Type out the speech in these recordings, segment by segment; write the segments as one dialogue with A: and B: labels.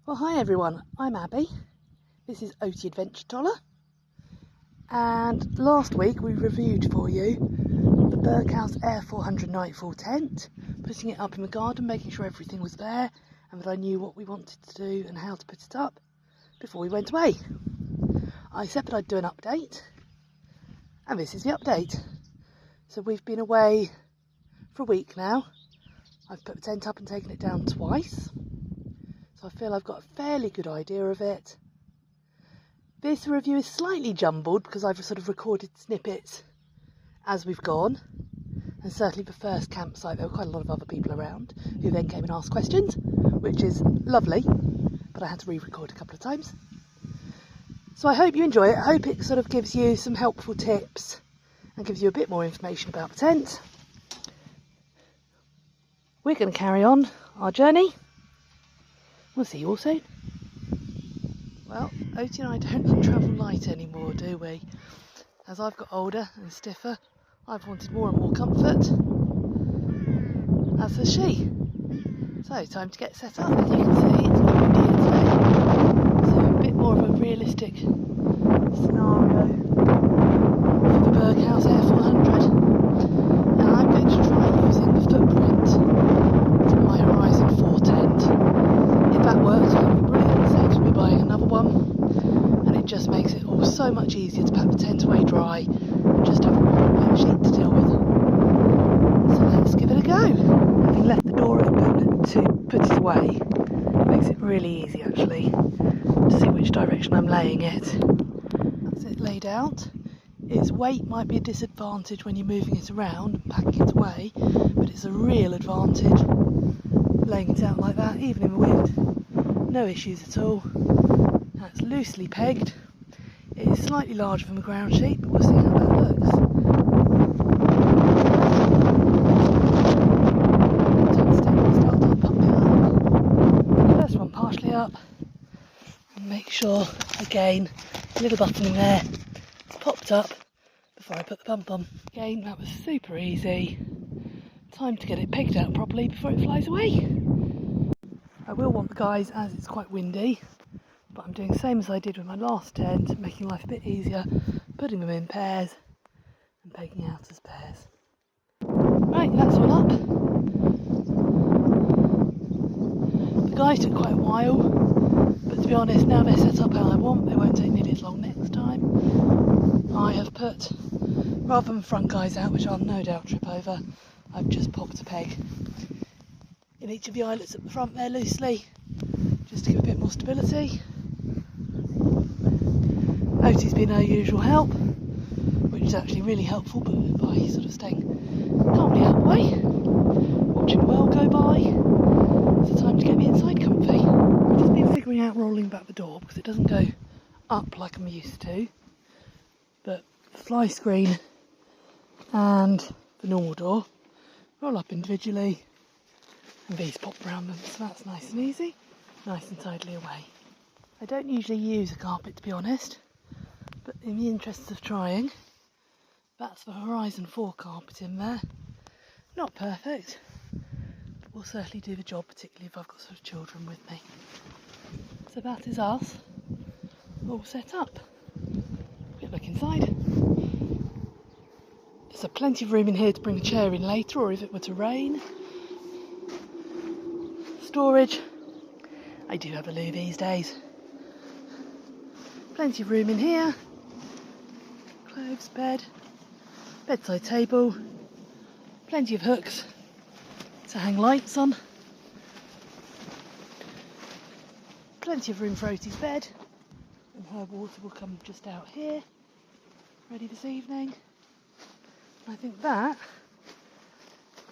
A: Well, hi everyone, I'm Abby. This is OT Adventure Toller, and last week we reviewed for you the Berghaus Air 400 Nightfall tent, putting it up in the garden, making sure everything was there and that I knew what we wanted to do and how to put it up before we went away. I said that I'd do an update, and this is the update. So we've been away for a week now. I've put the tent up and taken it down twice. So I feel I've got a fairly good idea of it. This review is slightly jumbled because I've sort of recorded snippets as we've gone. And certainly the first campsite, there were quite a lot of other people around who then came and asked questions, which is lovely, but I had to re-record a couple of times. So I hope you enjoy it. I hope it sort of gives you some helpful tips and gives you a bit more information about the tent. We're going to carry on our journey. We'll see you all soon. Well, Oti and I don't travel light anymore, do we? As I've got older and stiffer, I've wanted more and more comfort, as has she. So, time to get set up. As you can see, it's not windy here today, so a bit more of a realistic scenario for the Berghaus Air 400. And I'm going to try using the footprint from my Horizon 4 tent. If that works, that'll be brilliant. Saves me buying another one, and it just makes it all so much easier to pack the tent away dry and just have a wet sheet to deal with. So let's give it a go. Having left the door open to put it away makes it really easy actually to see which direction I'm laying it. That's it laid out. Its weight might be a disadvantage when you're moving it around and packing it away, but it's a real advantage laying it out like that, even in the wind. No issues at all. That's loosely pegged. It is slightly larger than the ground sheet, but we'll see how that looks. Start to pump it up. First one partially up. And make sure, again, a little button in there. It's popped up before I put the pump on. Again, that was super easy. Time to get it pegged out properly before it flies away. I will want the guys as it's quite windy, but I'm doing the same as I did with my last tent, making life a bit easier, putting them in pairs and pegging out as pairs. Right, that's all up. The guys took quite a while, but to be honest, now they're set up how I want, they won't take nearly as long next time. I have put, rather than front guys out, which I'll no doubt trip over, I've just popped a peg in each of the eyelets at the front there loosely, just to give a bit more stability. Oti's been her usual help, which is actually really helpful, but by sort of staying calmly out of the way, watching the world go by. It's time to get the inside comfy. I've just been figuring out rolling back the door because it doesn't go up like I'm used to, but the fly screen and the normal door roll up individually, and these pop around them, so that's nice and easy, nice and tidily away. I don't usually use a carpet, to be honest, but in the interests of trying, that's the Horizon 4 carpet in there. Not perfect, but will certainly do the job, particularly if I've got sort of children with me. So that is us, all set up. Quick look inside. There's plenty of room in here to bring a chair in later, or if it were to rain. Storage. I do have a loo these days. Plenty of room in here. Clothes, bed, bedside table. Plenty of hooks to hang lights on. Plenty of room for Oti's bed. And her water will come just out here, ready this evening. And I think that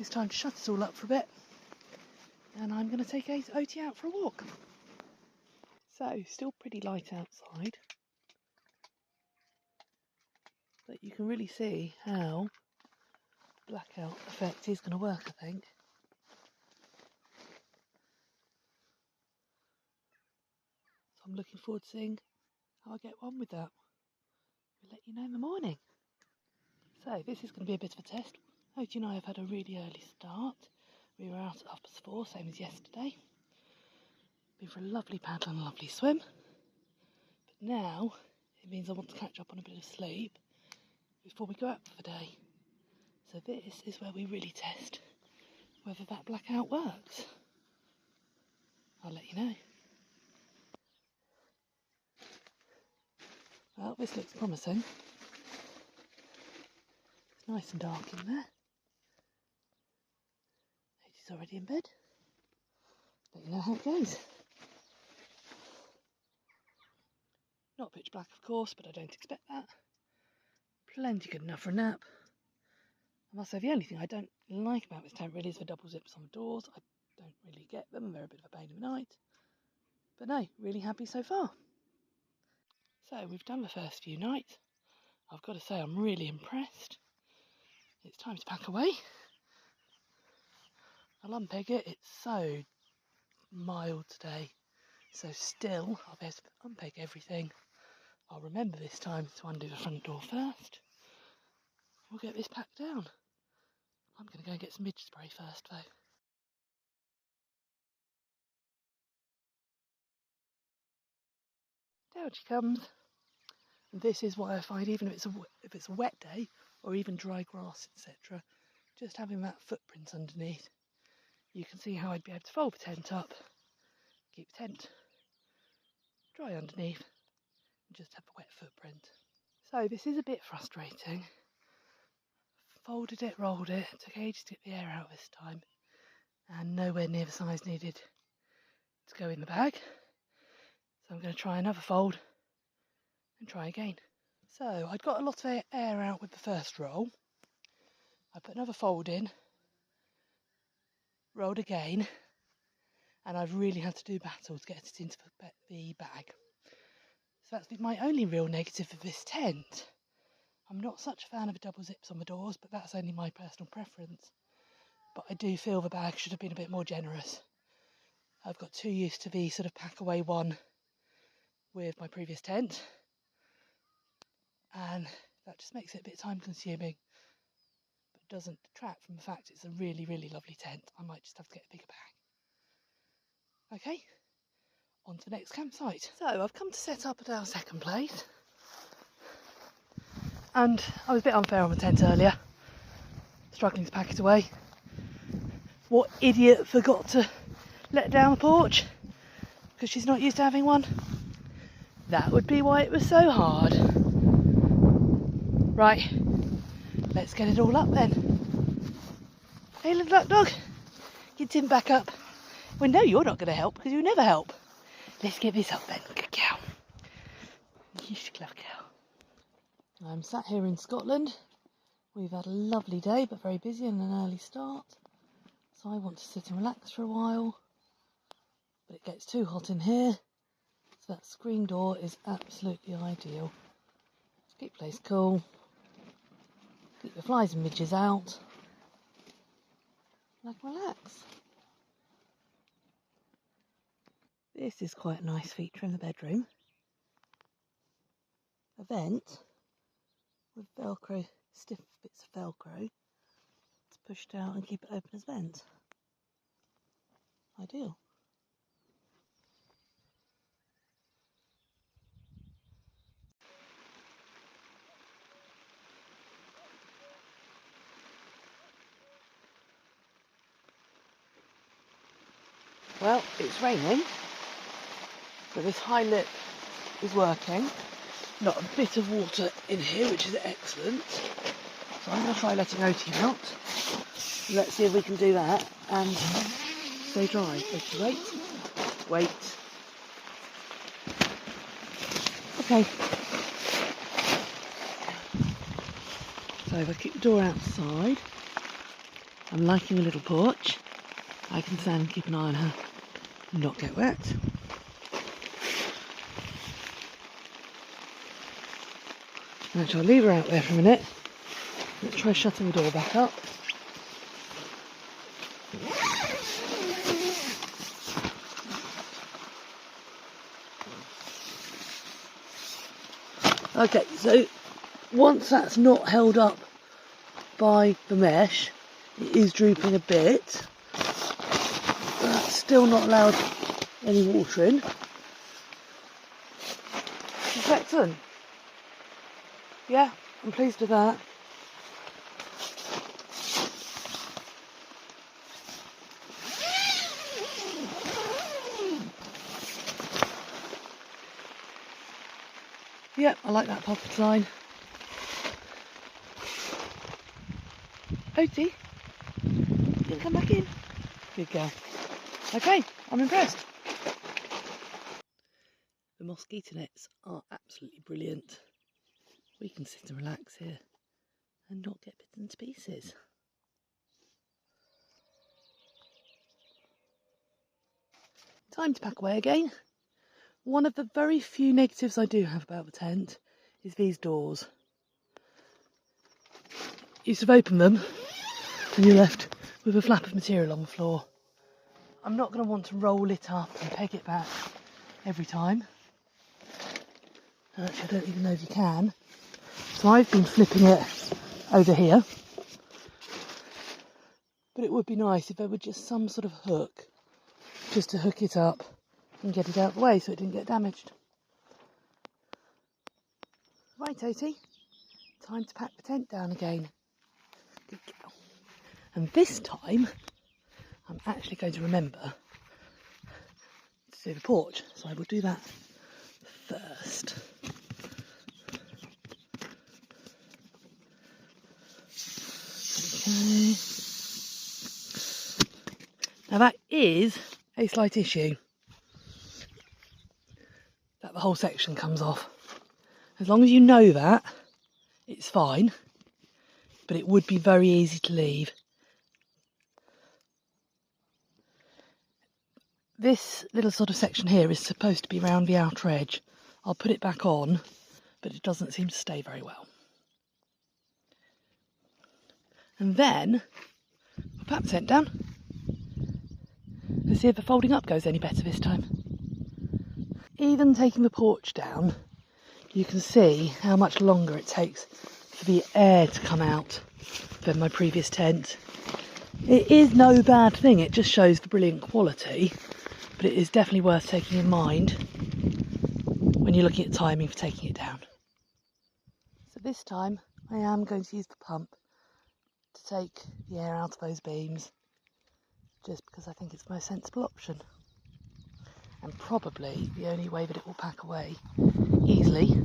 A: is time to shut it all up for a bit. And I'm going to take Oti out for a walk. So, still pretty light outside, but you can really see how blackout effect is going to work, I think. So I'm looking forward to seeing how I get on with that. We'll let you know in the morning. So this is going to be a bit of a test. Oti and I have had a really early start. We were out at 4:30, same as yesterday. Been for a lovely paddle and a lovely swim. But now it means I want to catch up on a bit of sleep before we go out for the day. So this is where we really test whether that blackout works. I'll let you know. Well, this looks promising. It's nice and dark in there. He's already in bed. Let you know how it goes. Not pitch black, of course, but I don't expect that. Plenty good enough for a nap. I must say, the only thing I don't like about this tent really is the double zips on the doors. I don't really get them. They're a bit of a pain in the night. But no, really happy so far. So we've done the first few nights. I've got to say I'm really impressed. It's time to pack away. I'll unpeg it. It's so mild today. So still, I'll be able to unpeg everything. I'll remember this time to undo the front door first. We'll get this packed down. I'm going to go and get some midge spray first though. Down she comes. And this is why I find even if it's a wet day or even dry grass, etc., just having that footprint underneath, you can see how I'd be able to fold the tent up, keep the tent dry underneath, and just have a wet footprint. So this is a bit frustrating. Folded it, rolled it, took ages to get the air out this time, and nowhere near the size needed to go in the bag. So I'm going to try another fold and try again. So I'd got a lot of air out with the first roll. I put another fold in, rolled again, and I've really had to do battle to get it into the bag. So that's been my only real negative of this tent. I'm not such a fan of the double zips on the doors, but that's only my personal preference. But I do feel the bag should have been a bit more generous. I've got too used to the sort of pack away one with my previous tent, and that just makes it a bit time consuming, but doesn't detract from the fact it's a really, really lovely tent. I might just have to get a bigger bag. Okay, on to the next campsite. So I've come to set up at our second place, and I was a bit unfair on the tent earlier, struggling to pack it away. What idiot forgot to let it down the porch because she's not used to having one? That would be why it was so hard. Right, let's get it all up then. Hey little duck dog, get Tim back up. Well no, you're not going to help because you never help. Let's get this up then. Good cow. You clever cow. I'm sat here in Scotland. We've had a lovely day but very busy and an early start. So I want to sit and relax for a while. But it gets too hot in here. So that screen door is absolutely ideal. Keep the place cool. Keep the flies and midges out. And I can relax. This is quite a nice feature in the bedroom. A vent with Velcro, stiff bits of Velcro to push down and keep it open as vent. Ideal. Well, it's raining, but this high lip is working. Not a bit of water in here, which is excellent. So I'm going to try letting Oti out. Let's see if we can do that and stay dry. Okay, wait. Okay. So if I keep the door outside, I'm liking the little porch. I can stand and keep an eye on her and not get wet. Actually, I'll leave her out there for a minute. Let's try shutting the door back up. Okay, so once that's not held up by the mesh, it is drooping a bit. That's still not allowed any water in. It's excellent. Yeah, I'm pleased with that. Yep, I like that pulpit design. Oaty, you gonna come back in? Good girl. Okay, I'm impressed. The mosquito nets are absolutely brilliant. We can sit and relax here and not get bitten to pieces. Time to pack away again. One of the very few negatives I do have about the tent is these doors. You sort of open them and you're left with a flap of material on the floor. I'm not going to want to roll it up and peg it back every time. Actually, I don't even know if you can. So I've been flipping it over here. But it would be nice if there were just some sort of hook just to hook it up and get it out of the way so it didn't get damaged. Right, Oaty, time to pack the tent down again. Good girl. And this time, I'm actually going to remember to do the porch, so I will do that first. Okay. Now that is a slight issue, that the whole section comes off. As long as you know that, it's fine, but it would be very easy to leave. This little sort of section here is supposed to be around the outer edge. I'll put it back on, but it doesn't seem to stay very well. And then I'll pat the tent down. Let's see if the folding up goes any better this time. Even taking the porch down, you can see how much longer it takes for the air to come out than my previous tent. It is no bad thing, it just shows the brilliant quality, but it is definitely worth taking in mind when you're looking at timing for taking it down. So this time I am going to use the pump to take the air out of those beams, just because I think it's the most sensible option. And probably the only way that it will pack away easily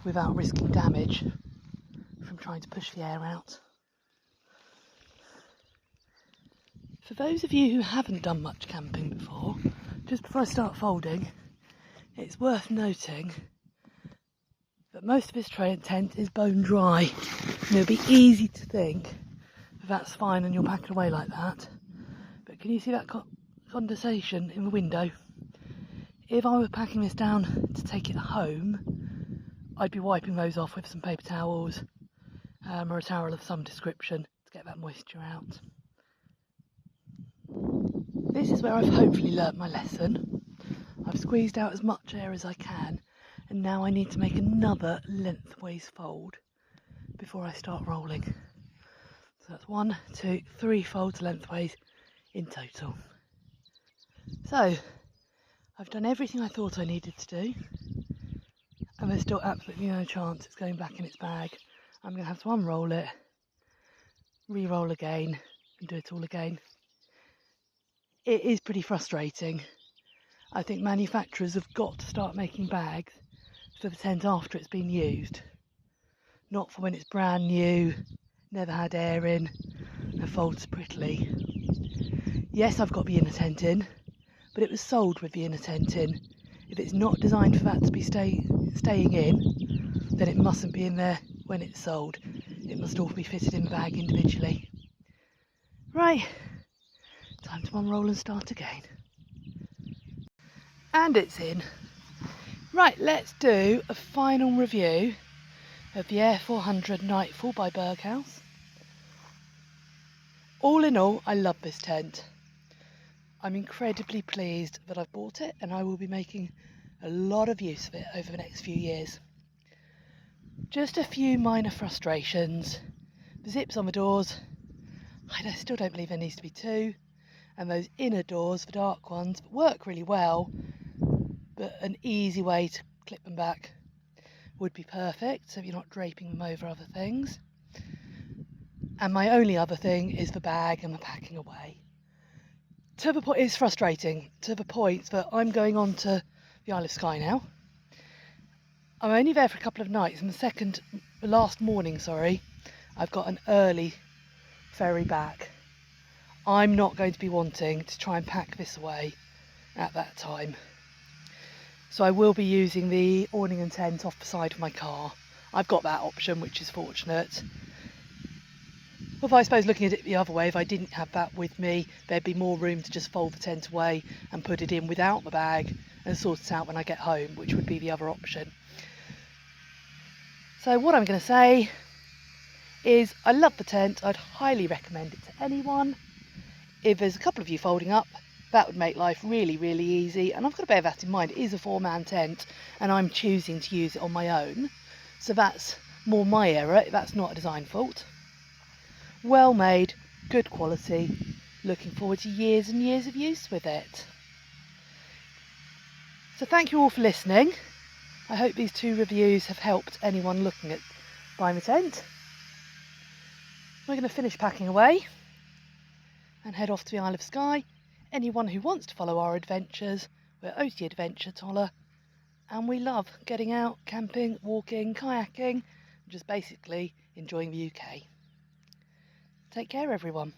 A: without risking damage from trying to push the air out. For those of you who haven't done much camping before, just before I start folding, it's worth noting that most of this tent is bone dry, and it'll be easy to think that that's fine and you'll pack it away like that. But can you see that condensation in the window? If I were packing this down to take it home, I'd be wiping those off with some paper towels or a towel of some description to get that moisture out. This is where I've hopefully learnt my lesson. I've squeezed out as much air as I can, and now I need to make another lengthways fold before I start rolling. So that's 1, 2, 3 folds lengthways in total. So I've done everything I thought I needed to do, and there's still absolutely no chance it's going back in its bag. I'm going to have to unroll it, re-roll again, and do it all again. It is pretty frustrating. I think manufacturers have got to start making bags for the tent after it's been used, not for when it's brand new, never had air in, and folds prettily. Yes, I've got the inner tent in, but it was sold with the inner tent in. If it's not designed for that to be staying in, then it mustn't be in there when it's sold. It must all be fitted in the bag individually. Right, time to unroll and start again. And it's in. Right, let's do a final review of the Air 400 Nightfall by Berghaus. All in all, I love this tent. I'm incredibly pleased that I've bought it, and I will be making a lot of use of it over the next few years. Just a few minor frustrations. The zips on the doors, I still don't believe there needs to be 2, and those inner doors for dark ones work really well, but an easy way to clip them back would be perfect, so you're not draping them over other things. And my only other thing is the bag and the packing away. To the point, it's frustrating to the point that I'm going on to the Isle of Skye now. I'm only there for a couple of nights, and the last morning, I've got an early ferry back. I'm not going to be wanting to try and pack this away at that time. So I will be using the awning and tent off the side of my car. I've got that option, which is fortunate. Although I suppose looking at it the other way, if I didn't have that with me, there'd be more room to just fold the tent away and put it in without the bag and sort it out when I get home, which would be the other option. So what I'm going to say is I love the tent. I'd highly recommend it to anyone. If there's a couple of you folding up, that would make life really, really easy. And I've got to bear that in mind. It is a 4-man tent and I'm choosing to use it on my own. So that's more my error. That's not a design fault. Well made, good quality. Looking forward to years and years of use with it. So thank you all for listening. I hope these 2 reviews have helped anyone looking at buying a tent. We're going to finish packing away and head off to the Isle of Skye. Anyone who wants to follow our adventures, we're OT Adventure Toller, and we love getting out, camping, walking, kayaking, just basically enjoying the UK. Take care, everyone.